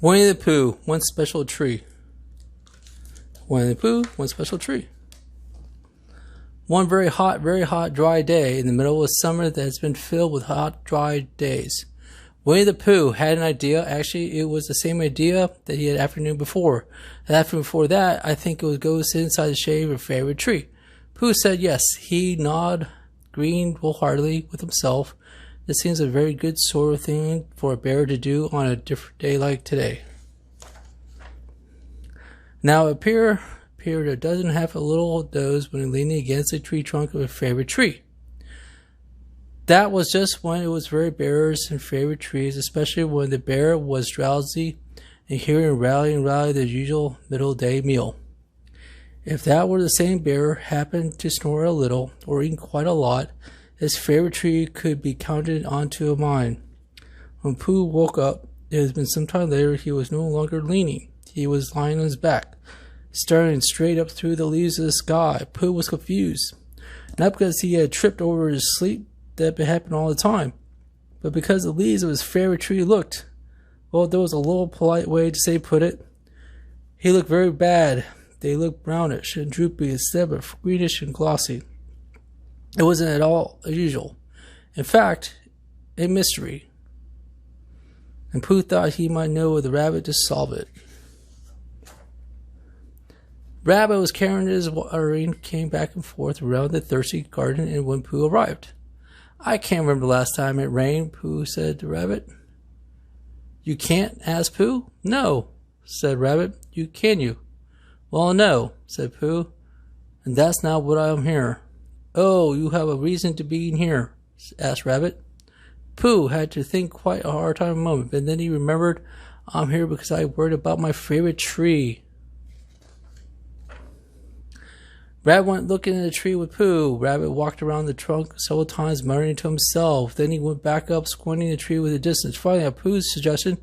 Winnie the Pooh, one special tree. Winnie the Pooh, one special tree. One very hot, dry day in the middle of summer that has been filled with hot, dry days. Winnie the Pooh had an idea. Actually, it was the same idea that he had the afternoon before. The afternoon before that, I think it was go sit inside the shade of a favorite tree. Pooh said yes. He nodded, agreeing wholeheartedly with himself. This seems a very good sort of thing for a bear to do on a different day like today. Now it appeared a dozen half a little doze when leaning against the tree trunk of a favorite tree. That was just when it was very bears and favorite trees, especially when the bear was drowsy and hearing rally the usual middle day meal. If that were the same bear happened to snore a little or eat quite a lot, his favorite tree could be counted onto a mind. When Pooh woke up, it had been some time later, he was no longer leaning. He was lying on his back, staring straight up through the leaves of the sky. Pooh was confused, not because he had tripped over his sleep that happened all the time, but because the leaves of his favorite tree looked, well, there was a little polite way to put it. He looked very bad. They looked brownish and droopy instead of greenish and glossy. It wasn't at all usual. In fact, a mystery. And Pooh thought he might know the rabbit to solve it. Rabbit was carrying his watering, came back and forth around the thirsty garden, and when Pooh arrived. I can't remember the last time it rained, Pooh said to Rabbit. You can't? Asked Pooh. No, said Rabbit. Can you? Well, no, said Pooh. And that's not what I'm here. Oh, you have a reason to be in here, asked Rabbit. Pooh had to think quite a hard time a moment, but then he remembered, I'm here because I worried about my favorite tree. Rabbit went looking at the tree with Pooh. Rabbit walked around the trunk several times, muttering to himself. Then he went back up, squinting the tree with a distance. Finally, at Pooh's suggestion,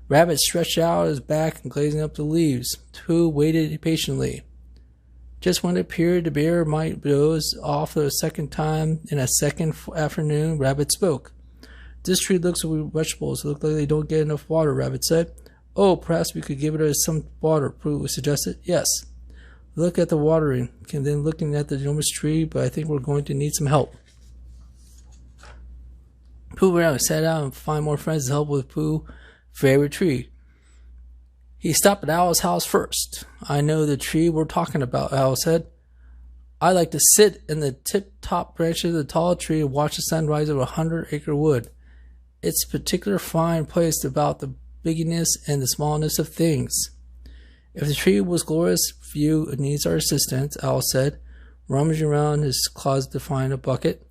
Rabbit stretched out his back and gazing up the leaves. Pooh waited patiently. Just when it appeared the bear might doze off for a second time in a second afternoon, Rabbit spoke. This tree looks like vegetables. It looks like they don't get enough water, Rabbit said. Oh, perhaps we could give it some water, Pooh suggested. Yes. Look at the watering, and then looking at the enormous tree, but I think we're going to need some help. Pooh ran out, sat down, and find more friends to help with Pooh's favorite tree. He stopped at Owl's house first. I know the tree we're talking about, Owl said. I like to sit in the tip-top branches of the tall tree and watch the sunrise over 100-acre wood. It's a particular fine place about the bigness and the smallness of things. If the tree was glorious view, it needs our assistance, Owl said, rummaging around his closet to find a bucket.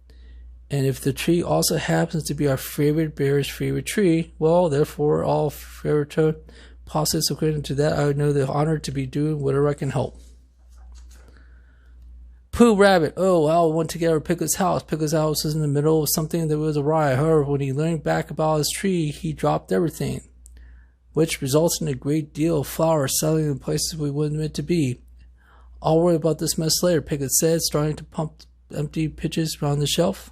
And if the tree also happens to be our favorite bear's favorite tree, well, therefore, all favorite positives according to that, I would know the honor to be doing whatever I can help. Pooh Rabbit. Oh, Owl went to get over Piglet's house. Piglet's house was in the middle of something that was awry. However, when he learned back about his tree, he dropped everything, which results in a great deal of flowers settling in places we wouldn't meant to be. I'll worry about this mess later, Piglet said, starting to pump empty pitchers around the shelf.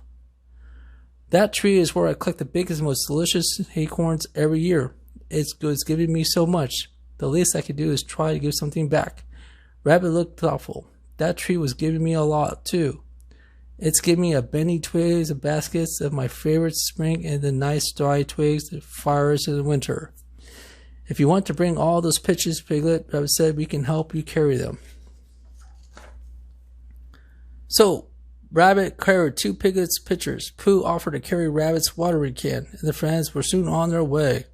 That tree is where I collect the biggest, most delicious acorns every year. It's giving me so much. The least I could do is try to give something back. Rabbit looked thoughtful. That tree was giving me a lot, too. It's giving me a bending twigs and baskets of my favorite spring and the nice dry twigs that fires in the winter. If you want to bring all those pitchers, Piglet, Rabbit said, we can help you carry them. So, Rabbit carried 2 Piglet's pitchers. Pooh offered to carry Rabbit's watering can, and the friends were soon on their way.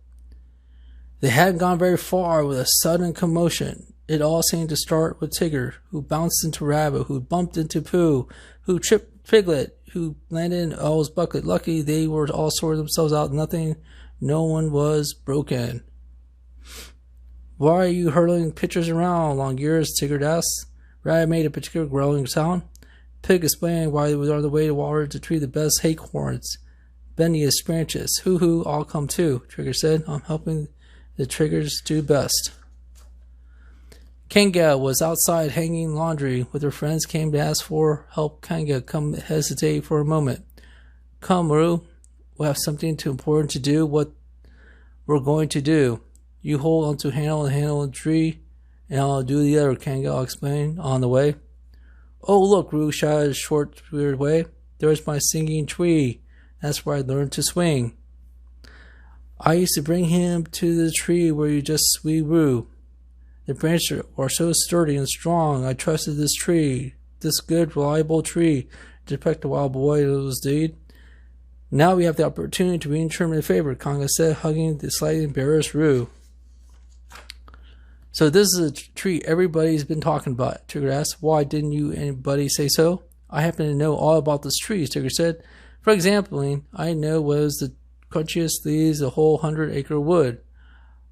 They hadn't gone very far with a sudden commotion. It all seemed to start with Tigger, who bounced into Rabbit, who bumped into Pooh, who tripped Piglet, who landed in Owl's bucket. Lucky they were all sorted themselves out. No one was broken. Why are you hurling pitchers around, long ears? Tigger asked. Rabbit made a particular growling sound. Pig explained why they were on the way to water to tree the best acorns, bendiest branches. Hoo-hoo, I'll come too, Trigger said. I'm helping the Triggers do best. Kanga was outside hanging laundry with her friends, came to ask for help. Kanga come hesitate for a moment. Come, Roo, we'll have something important to do. What we're going to do. You hold onto handle and handle the tree, and I'll do the other, Kanga. I'll explain on the way. Oh, look, Roo shouted a short, weird way. There's my singing tree. That's where I learned to swing. I used to bring him to the tree where you just sweet Roo. The branches are so sturdy and strong. I trusted this tree, this good, reliable tree, to protect the wild boy that was deed. Now we have the opportunity to return the favor, Kanga said, hugging the slightly embarrassed Roo. So this is a tree everybody's been talking about, Tigger asked. Why didn't you anybody say so? I happen to know all about this tree, Tigger said. For example, I know what was the crunchiest leaves the whole 100-acre wood.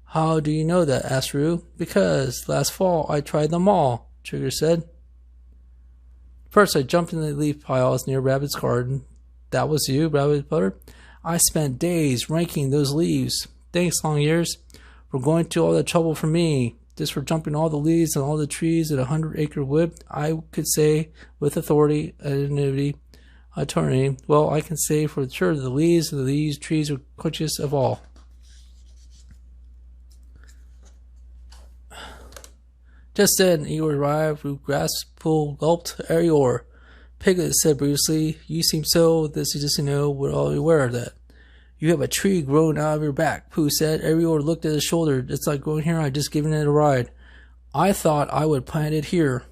How do you know that? Asked Roo. Because last fall I tried them all, Tigger said. First I jumped in the leaf piles near Rabbit's garden. That was you, Rabbit Butter? I spent days ranking those leaves. Thanks, Long Ears, for going to all that trouble for me. Just for jumping all the leaves on all the trees at a 100-acre wood, I could say with authority, attorney, well, I can say for sure the leaves of these trees are crunchiest of all. Just then, Eeyore arrived, who grasped, pulled, gulped, Eeyore. Piglet said brusquely, you seem so, this is just to know, we're all aware of that. You have a tree growing out of your back, Pooh said. Eeyore looked at his shoulder. It's like growing here, I just given it a ride. I thought I would plant it here.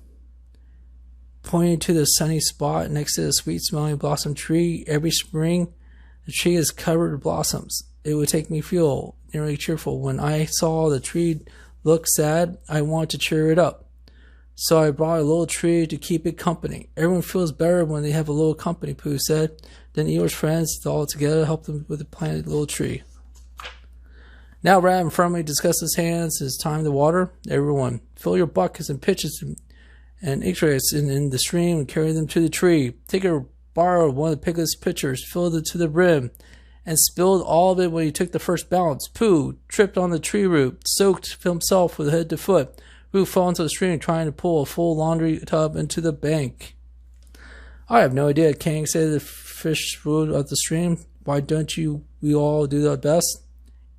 Pointing to the sunny spot next to the sweet-smelling blossom tree, every spring, the tree is covered with blossoms. It would make me feel nearly cheerful. When I saw the tree look sad, I wanted to cheer it up. So I brought a little tree to keep it company. Everyone feels better when they have a little company, Pooh said. Then Eeyore's friends all together helped him with the planted little tree. Now Rabbit firmly discussed his hands. It's time to water. Everyone, fill your buckets and pitchers and ichthys in the stream and carry them to the tree. Tigger borrowed one of the Piglet's pitchers, filled it to the brim, and spilled all of it when he took the first bounce. Pooh tripped on the tree root, soaked himself from head to foot. Roo fell into the stream trying to pull a full laundry tub into the bank. I have no idea, Kang said. The fish rode out the stream. Why don't we all do our best?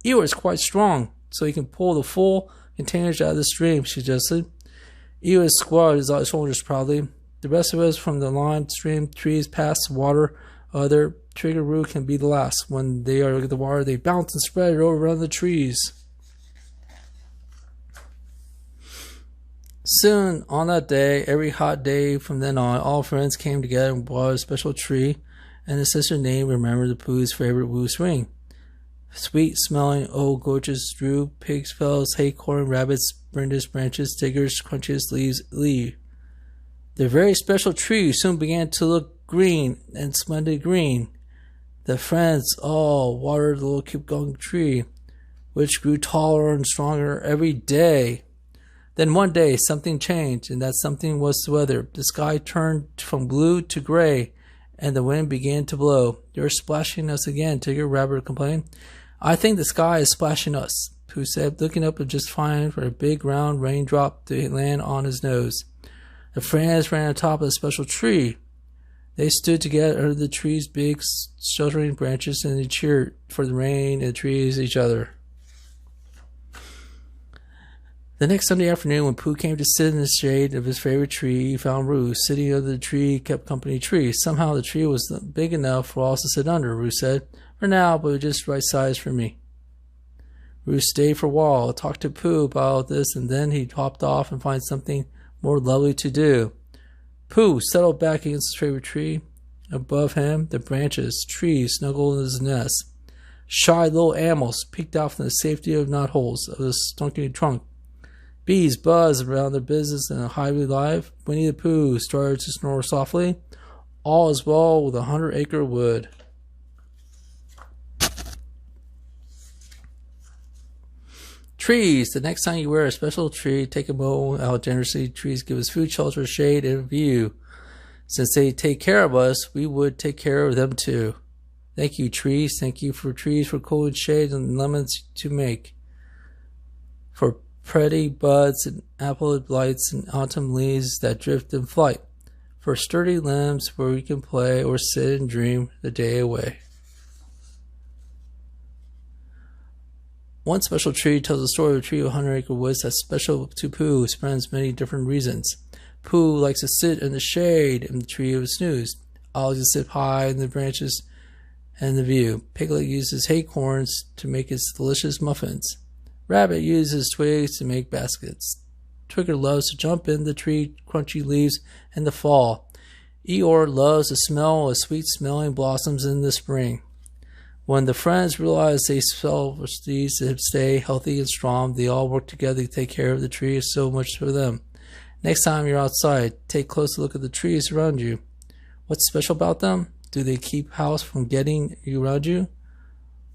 Eeyore is quite strong, so he can pull the full containers out of the stream, she suggested. Eeyore squatted his shoulders proudly. The rest of us from the lime stream trees pass the water. Other Trigger Roo can be the last. When they are at the water, they bounce and spread it over around the trees. Soon, on that day, every hot day from then on, all friends came together and bought a special tree, and the sister named remembered the Pooh's favorite Woo swing. Sweet-smelling, old gorgeous Roo, pigs' fells, acorn, rabbits, brindis, branches, Tigger's crunchiest leaves, leaf. The very special tree soon began to look green and splendid green. The friends all watered the little keep-going tree, which grew taller and stronger every day. Then one day, something changed, and that something was the weather. The sky turned from blue to gray, and the wind began to blow. You're splashing us again, Tigger, Rabbit complained. I think the sky is splashing us, Pooh said, looking up just fine for a big round raindrop to land on his nose. The friends ran on top of the special tree. They stood together under the tree's big, sheltering branches, and they cheered for the rain and the trees each other. The next Sunday afternoon, when Pooh came to sit in the shade of his favorite tree, he found Roo sitting under the tree, kept company tree. Somehow the tree was big enough for all to sit under, Roo said. For now, but it was just right size for me. Roo stayed for a while, talked to Pooh about this, and then he hopped off and found something more lovely to do. Pooh settled back against his favorite tree. Above him, the branches, trees snuggled in his nest. Shy little animals peeked out from the safety of knotholes of the stunky trunk. Bees buzzed around their business and highly live. Winnie the Pooh started to snore softly. All is well with 100-acre wood. Trees. The next time you wear a special tree, take a moment out generously. Trees give us food, shelter, shade, and view. Since they take care of us, we would take care of them too. Thank you, trees. Thank you for trees for cool shade and lemons to make. For pretty buds and apple blights and autumn leaves that drift in flight. For sturdy limbs where we can play or sit and dream the day away. One special tree tells the story of a tree of 100-acre woods that's special to Pooh, who spends many different reasons. Pooh likes to sit in the shade in the tree of snooze. Aloud likes to sit high in the branches and the view. Piglet uses acorns to make its delicious muffins. Rabbit uses twigs to make baskets. Twigger loves to jump in the tree crunchy leaves in the fall. Eeyore loves the smell of sweet-smelling blossoms in the spring. When the friends realize they spell these to stay healthy and strong, they all work together to take care of the tree. It's so much for them. Next time you're outside, take a close look at the trees around you. What's special about them? Do they keep house from getting you around you?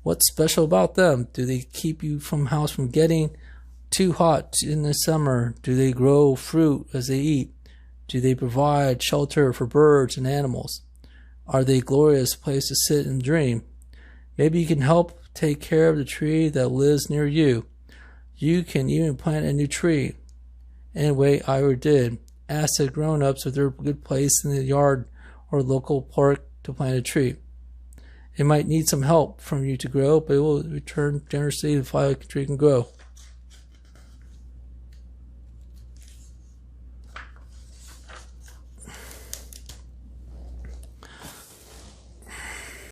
What's special about them? Do they keep you from house from getting too hot in the summer? Do they grow fruit as they eat? Do they provide shelter for birds and animals? Are they a glorious place to sit and dream? Maybe you can help take care of the tree that lives near you. You can even plant a new tree. Anyway, Ira did. Ask the grown-ups if there's a good place in the yard or local park to plant a tree. It might need some help from you to grow, but it will return generously if the tree can grow.